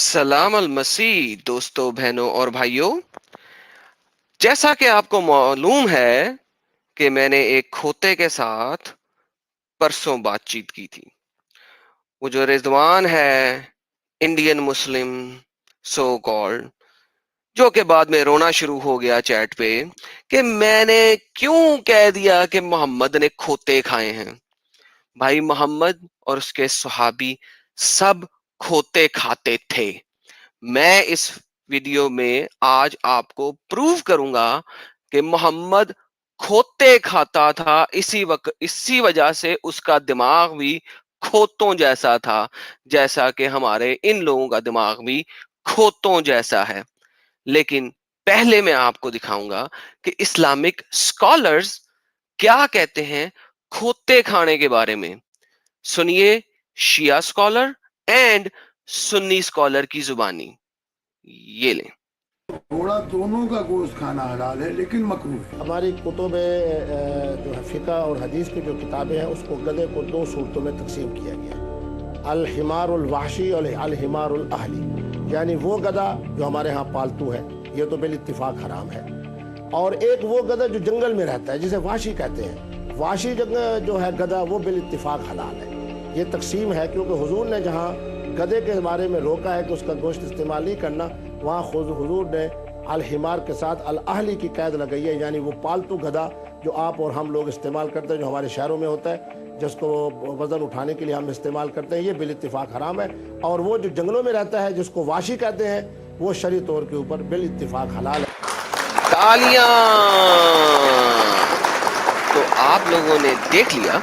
سلام المسیح دوستوں بہنوں اور بھائیوں، جیسا کہ آپ کو معلوم ہے کہ میں نے ایک کھوتے کے ساتھ پرسوں بات چیت کی تھی۔ وہ جو رضوان ہے، انڈین مسلم سو کالڈ، جو کہ بعد میں رونا شروع ہو گیا چیٹ پہ کہ میں نے کیوں کہہ دیا کہ محمد نے کھوتے کھائے ہیں۔ بھائی، محمد اور اس کے صحابی سب کھوتے کھاتے تھے۔ میں اس ویڈیو میں آج آپ کو پروف کروں گا کہ محمد کھوتے کھاتا تھا، اسی وجہ سے اس کا دماغ بھی کھوتوں جیسا تھا، جیسا کہ ہمارے ان لوگوں کا دماغ بھی کھوتوں جیسا ہے۔ لیکن پہلے میں آپ کو دکھاؤں گا کہ اسلامک اسکالرز کیا کہتے ہیں کھوتے کھانے کے بارے میں۔ سنیے شیعہ اسکالر اینڈ سنی اسکالر کی زبانی۔ یہ لیں۔ گھوڑا دونوں کا گوشت کھانا حلال ہے لیکن مکروہ ہے۔ ہماری کتب جو ہے فقہ اور حدیث کی جو کتابیں ہیں اس کو گدھے کو دو صورتوں میں تقسیم کیا گیا ہے، الحمار الوحشی اور الحمار الاہلی، یعنی وہ گدھا جو ہمارے ہاں پالتو ہے، یہ تو بالاتفاق حرام ہے، اور ایک وہ گدھا جو جنگل میں رہتا ہے جسے وحشی کہتے ہیں، وحشی جو ہے گدھا وہ بالاتفاق حلال ہے۔ یہ تقسیم ہے کیونکہ حضور نے جہاں گدھے کے بارے میں روکا ہے کہ اس کا گوشت استعمال نہیں کرنا، وہاں خود حضور نے الحمار کے ساتھ الاہلی کی قید لگائی ہے، یعنی وہ پالتو گدھا جو آپ اور ہم لوگ استعمال کرتے ہیں، جو ہمارے شہروں میں ہوتا ہے، جس کو وزن اٹھانے کے لیے ہم استعمال کرتے ہیں، یہ بالاتفاق حرام ہے۔ اور وہ جو جنگلوں میں رہتا ہے جس کو وحشی کہتے ہیں، وہ شرعی طور کے اوپر بالاتفاق حلال ہے۔ تالیاں! تو آپ لوگوں نے دیکھ لیا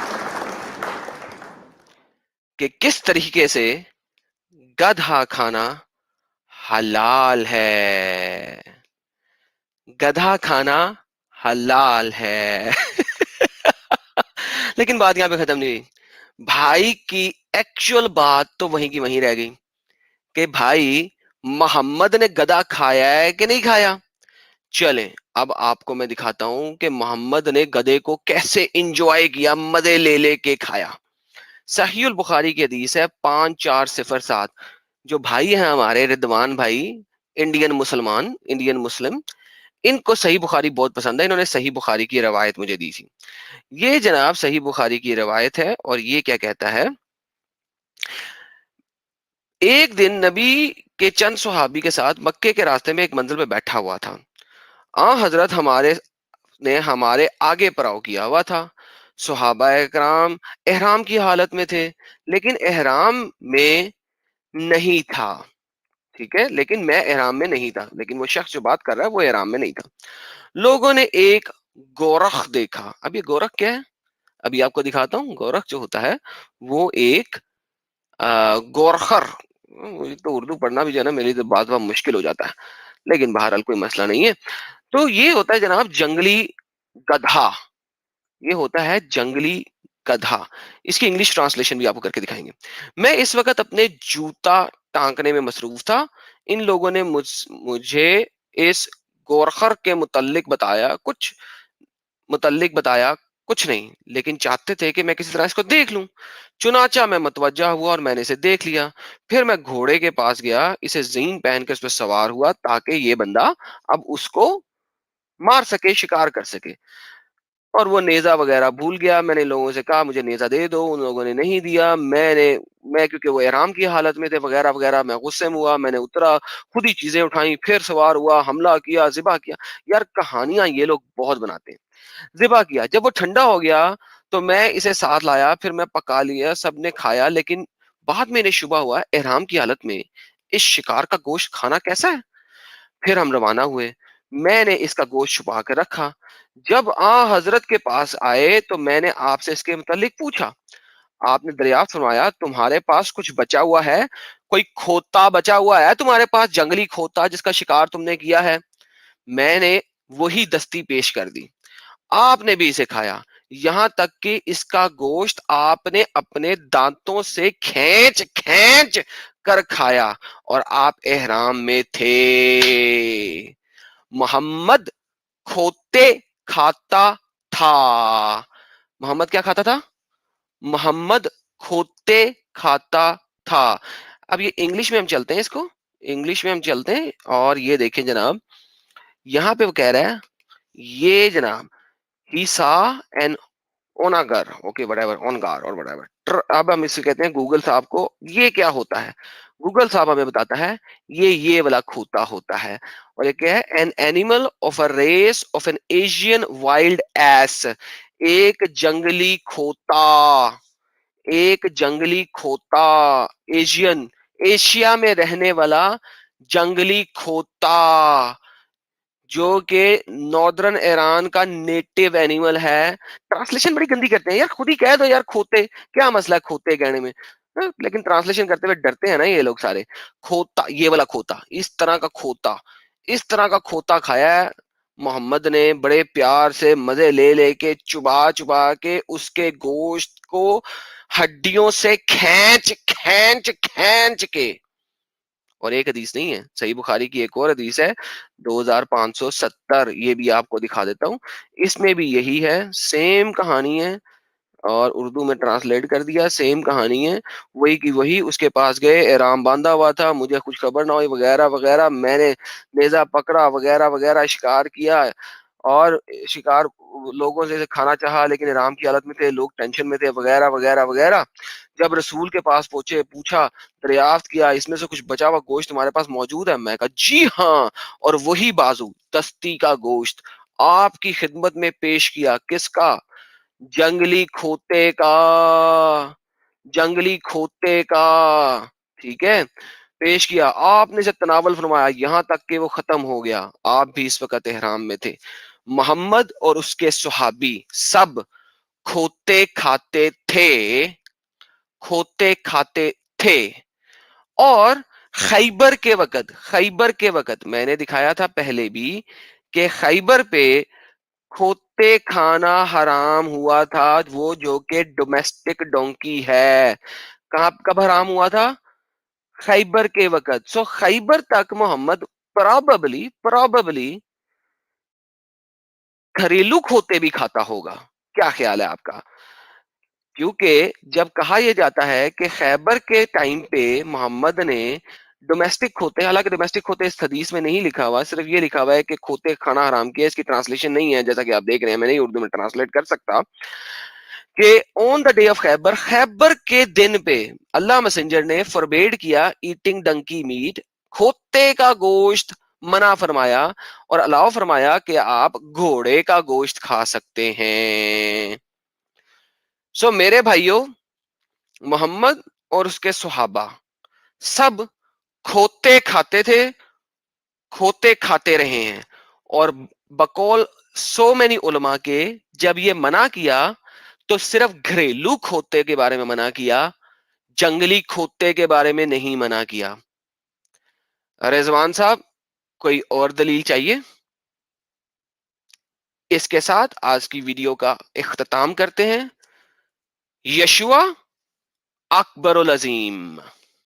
کہ کس طریقے سے گدھا کھانا حلال ہے۔ گدھا کھانا حلال ہے۔ لیکن بات یہاں پہ ختم نہیں ہوئی۔ بھائی کی ایکچوئل بات تو وہیں کی وہیں رہ گئی کہ بھائی محمد نے گدھا کھایا ہے کہ نہیں کھایا۔ چلیں اب آپ کو میں دکھاتا ہوں کہ محمد نے گدھے کو کیسے انجوائے کیا، مزے لے لے کے کھایا۔ صحیح البخاری کی حدیث ہے 5407۔ جو بھائی ہیں ہمارے رضوان بھائی، انڈین مسلم، ان کو صحیح بخاری بہت پسند ہے، انہوں نے صحیح بخاری کی روایت مجھے دی تھی۔ یہ جناب صحیح بخاری کی روایت ہے، اور یہ کیا کہتا ہے، ایک دن نبی کے چند صحابی کے ساتھ مکے کے راستے میں ایک منزل پہ بیٹھا ہوا تھا۔ حضرت ہمارے آگے پڑاؤ کیا ہوا تھا۔ صحابہ کرام احرام کی حالت میں تھے، لیکن احرام میں نہیں تھا۔ ٹھیک ہے، لیکن میں احرام میں نہیں تھا، لیکن وہ شخص جو بات کر رہا ہے وہ احرام میں نہیں تھا۔ لوگوں نے ایک گورخ دیکھا۔ اب یہ گورخ کیا ہے، ابھی آپ کو دکھاتا ہوں۔ گورخ جو ہوتا ہے وہ ایک گورخر، تو اردو پڑھنا بھی جو ہے نا میری تو بات مشکل ہو جاتا ہے، لیکن بہرحال کوئی مسئلہ نہیں ہے۔ تو یہ ہوتا ہے جناب جنگلی گدھا، یہ ہوتا ہے جنگلی گدھا۔ اس کی انگلش ٹرانسلیشن بھی آپ کو کر کے دکھائیں گے۔ میں اس وقت اپنے جوتا ٹانکنے میں مصروف تھا۔ ان لوگوں نے مجھے اس گورخر کے متعلق بتایا کچھ نہیں، لیکن چاہتے تھے کہ میں کسی طرح اس کو دیکھ لوں۔ چنانچہ میں متوجہ ہوا اور میں نے اسے دیکھ لیا۔ پھر میں گھوڑے کے پاس گیا، اسے زین پہن کے اس پہ سوار ہوا تاکہ یہ بندہ اب اس کو مار سکے، شکار کر سکے۔ اور وہ نیزہ وغیرہ بھول گیا۔ میں نے لوگوں سے کہا مجھے نیزہ دے دو، ان لوگوں نے نہیں دیا۔ میں کیونکہ وہ احرام کی حالت میں تھے وغیرہ وغیرہ، میں غصے میں ہوا، میں نے اترا، خود ہی چیزیں اٹھائیں، پھر سوار ہوا، حملہ کیا، ذبح کیا۔ یار کہانیاں یہ لوگ بہت بناتے ہیں۔ ذبح کیا، جب وہ ٹھنڈا ہو گیا تو میں اسے ساتھ لایا، پھر میں پکا لیا، سب نے کھایا، لیکن بعد میں انہیں شبہ ہوا احرام کی حالت میں اس شکار کا گوشت کھانا کیسا ہے۔ پھر ہم روانہ ہوئے، میں نے اس کا گوشت چھپا کر رکھا۔ جب حضرت کے پاس آئے تو میں نے آپ سے اس کے متعلق پوچھا۔ آپ نے دریافت فرمایا تمہارے پاس کچھ بچا ہوا ہے، کوئی کھوتا بچا ہوا ہے تمہارے پاس، جنگلی کھوتا جس کا شکار تم نے کیا ہے۔ میں نے وہی دستی پیش کر دی۔ آپ نے بھی اسے کھایا، یہاں تک کہ اس کا گوشت آپ نے اپنے دانتوں سے کھینچ کھینچ کر کھایا، اور آپ احرام میں تھے۔ محمد کھوتے کھاتا تھا۔ محمد کیا کھاتا تھا؟ محمد کھوتے کھاتا تھا۔ اب یہ انگلش میں ہم چلتے ہیں اس کو، انگلش میں ہم چلتے ہیں اور یہ دیکھیں جناب, یہاں پہ وہ کہہ رہا ہے یہ جناب he saw an onagar, okay whatever, ongar or whatever. اب ہم اس سے کہتے ہیں گوگل صاحب کو یہ کیا ہوتا ہے. گوگل صاحب ہمیں بتاتا ہے یہ والا کھوتا ہوتا ہے, اور یہ کیا ہے, an animal of a race of an Asian wild ass, ایک جنگلی کھوتا, ایک جنگلی کھوتا, ایشین, ایشیا میں رہنے والا جنگلی کھوتا, جو کہ ناردرن ایران کا نیٹو اینیمل ہے. ٹرانسلیشن بڑی گندی کرتے ہیں یار, خود ہی کہہ دو یار کھوتے, کیا مسئلہ ہے کھوتے کہنے میں, لیکن ٹرانسلیشن کرتے ہوئے ڈرتے ہیں نا یہ لوگ سارے. کھوتا, یہ والا کھوتا, اس طرح کا کھوتا, اس طرح کا کھوتا کھایا ہے محمد نے بڑے پیار سے, مزے لے لے کے, چبا چبا کے اس کے گوشت کو ہڈیوں سے کھینچ کھینچ کھینچ کے. اور ایک حدیث نہیں ہے, صحیح بخاری کی ایک اور حدیث ہے 2570, یہ بھی آپ کو دکھا دیتا ہوں. اس میں بھی یہی ہے, سیم کہانی ہے, اور اردو میں ٹرانسلیٹ کر دیا, سیم کہانی ہے وہی کی وہی. اس کے پاس گئے, احرام باندھا ہوا تھا, مجھے کچھ خبر نہ ہوئی وغیرہ وغیرہ, میں نے نیزہ پکڑا وغیرہ وغیرہ, شکار کیا, اور شکار لوگوں سے کھانا چاہا لیکن احرام کی حالت میں تھے, لوگ ٹینشن میں تھے وغیرہ وغیرہ وغیرہ. جب رسول کے پاس پہنچے, پوچھا, دریافت کیا, اس میں سے کچھ بچا ہوا گوشت تمہارے پاس موجود ہے؟ میں کہا جی ہاں, اور وہی بازو دستی کا گوشت آپ کی خدمت میں پیش کیا. کس کا؟ جنگلی کھوتے کا, جنگلی کھوتے کا, ٹھیک ہے, پیش کیا. آپ نے اسے تناول فرمایا یہاں تک کہ وہ ختم ہو گیا. آپ بھی اس وقت احرام میں تھے. محمد اور اس کے صحابی سب کھوتے کھاتے تھے, کھوتے کھاتے تھے. اور خیبر کے وقت, خیبر کے وقت میں نے دکھایا تھا پہلے بھی کہ خیبر پہ کھوتے کھانا حرام ہوا تھا, وہ جو کہ ڈومیسٹک ڈونکی ہے. کہاں, کب حرام ہوا تھا؟ خیبر کے وقت. سو خیبر تک محمد پراببلی گھریلو کھوتے بھی کھاتا ہوگا. کیا خیال ہے آپ کا؟ کیونکہ جب کہا یہ جاتا ہے کہ خیبر کے ٹائم پہ محمد نے ڈومیسٹک کھوتے, حالانکہ ڈومیسٹک کھوتے اس حدیث میں نہیں لکھا ہوا, صرف یہ لکھا ہوا ہے کہ کھوتے کھانا حرام کیا. اس کی ٹرانسلیشن نہیں ہے جیسا کہ آپ دیکھ رہے ہیں, میں نہیں اردو میں ٹرانسلیٹ کر سکتا, کہ آن دا ڈے آف خیبر, خیبر کے دن پہ اللہ میسنجر نے فوربیڈ کیا ایٹنگ ڈنکی میٹ, کھوتے کا گوشت منع فرمایا, اور الاؤ فرمایا کہ آپ گھوڑے کا گوشت کھا سکتے ہیں. سو میرے بھائیوں, محمد اور اس کے صحابہ سب کھوتے کھاتے تھے, کھوتے کھاتے رہے ہیں. اور بقول سو مینی علماء کے جب یہ منع کیا تو صرف گھریلو کھوتے کے بارے میں منع کیا, جنگلی کھوتے کے بارے میں نہیں منع کیا. رضوان صاحب کوئی اور دلیل چاہیے؟ اس کے ساتھ آج کی ویڈیو کا اختتام کرتے ہیں. یشوع اکبر العظیم.